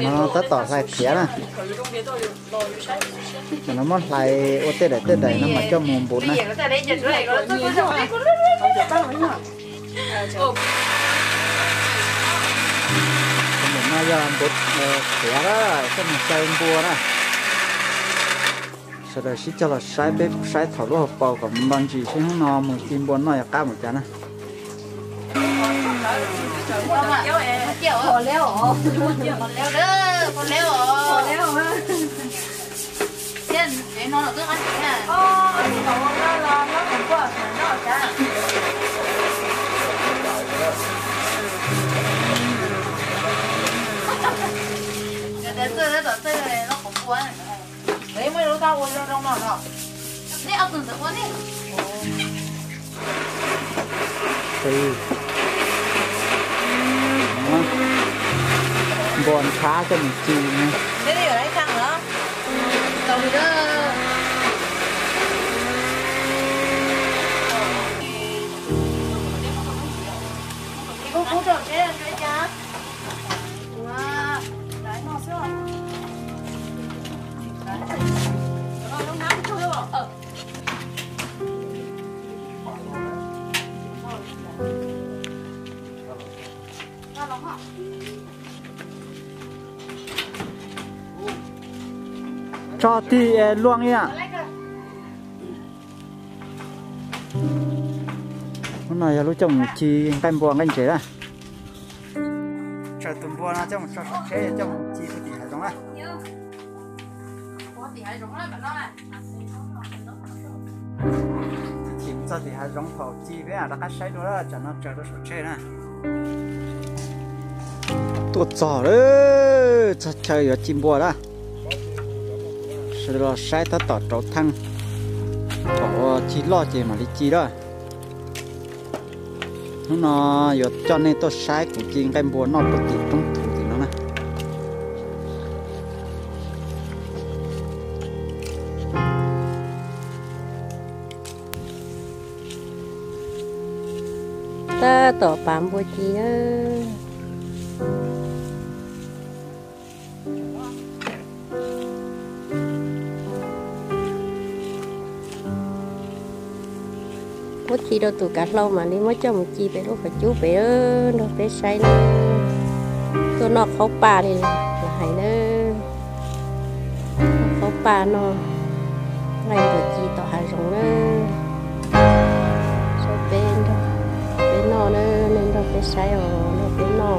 nó tất tỏ lại khía nè nó mất lại ô tê để nó mà cho mồm bún này nó giờ bột khía đó cho mình chơi bùa đó sau đó xí cho là sai bếp sai thảo lúa hộp bò còn bằng gì xí không nó một chim bún nó cá một chén nè con leo đó con leo trên để nó là cứ ăn nha nó không có nó cả để nó không có đấy mới đâu tao trong nó đó đấy ông từng quá đi bồn khá cho mình chì nha. Thế đi ở đấy căng nữa. Cầu đi đó. Cô trộn cái chá. Wow, đấy nó xưa. Rồi lúc nào cũng chưa bỏ. Nó nóng hả? Cho thì luông nha. Hôm nay lúc chồng chi canh buồn canh chế à. Chờ tuần buồn nó trong cho chế trong chi thì hay đúng à. Thì cho thì hay giống thầu chi với à đã cắt sấy đó cho nó chờ nó sửa chế nè. Tuột giỏ đấy, chơi ở chim buồn đó. Sau đó sai ta tọt trâu thăng có chỉ lo gì mà đi chi đó nó giờ cho nên tôi sai của chiên cái bùa nó bất kỳ trong thủ thì nó nè ta tỏ bám bùa chi á mất chi đâu tụi cả lâu mà đi mới cho một chi phải lúc phải chú phải nó phải say nó tôi nó khâu pa đi là hay nữa khâu pa nó ngay rồi chi tỏ hai rồng nữa số bên nó nên nó phải say rồi nó phải nó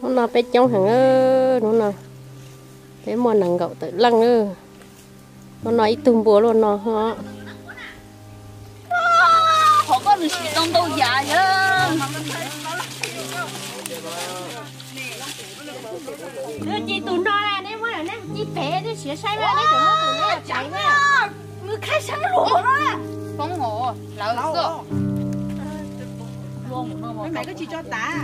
nó phải trong hàng nó nè cái món nàng gậu tự lăng nó nói tung búa luôn nó họ có được gì trong đâu già vậy đưa chị tụi nó này đấy mới là nè chị bé đi xỉa say ra đấy tụi nó chạy nè người khai sáng lụa đó phóng hộ lão sợ mấy mẹ có chị cho tá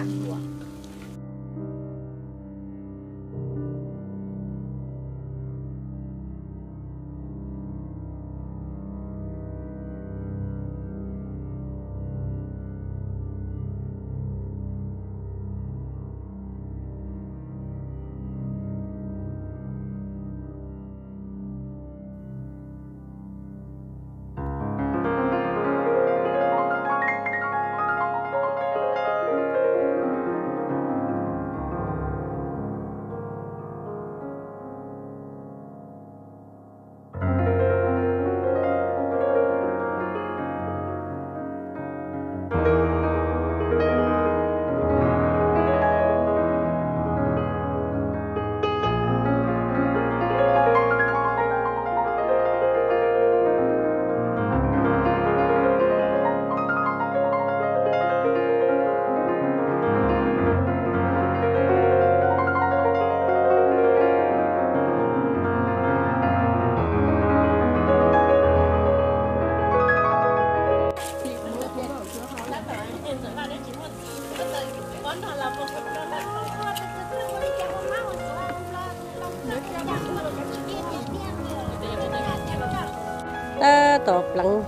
đó tổ lăng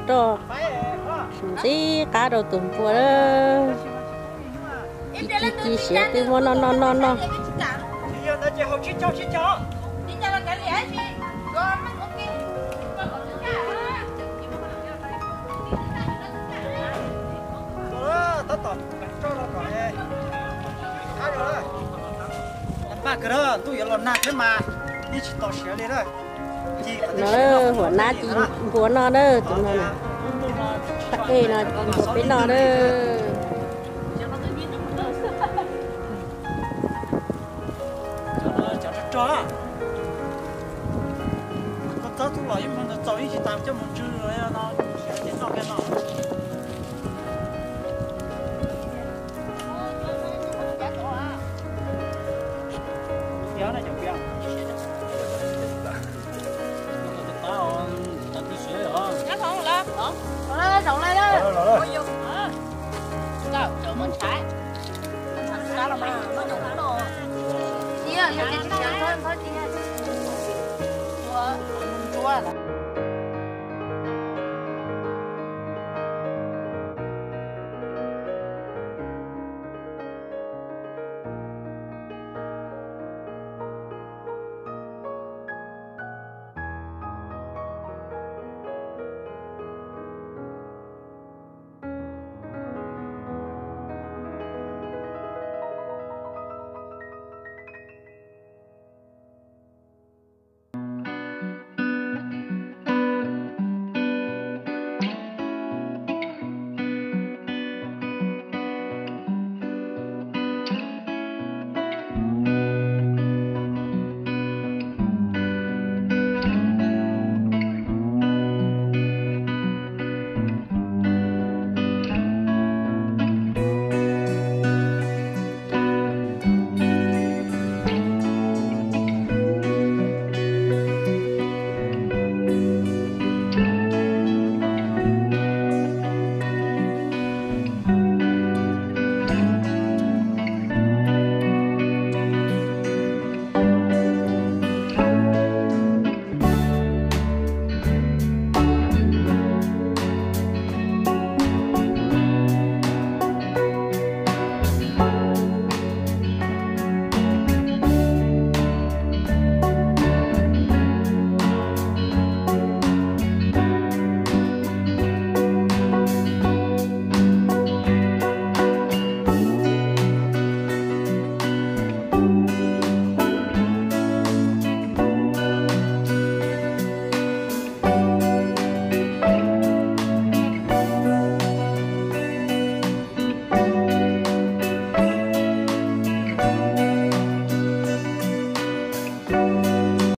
cho gì cá đầu tuần bùa đó chi sẻ từ mua nó ba cái đó tôi giờ làm nát thế mà đi chỉ tao sửa đi đó nóหัวหน้าจีหัวnó đó tụi nó nè tắc kê nóหัวเป็นnó đó cho nó tao thu lại nhưng mà tao ý chỉ tạm cho một chữ rồi nó sẽ nó cái nó này chụp kia Nó không là nó rộng lên đó rồi chỗ mình trái cá là mấy nó dùng nó đồ chia cho cái thôi thôi chia chua là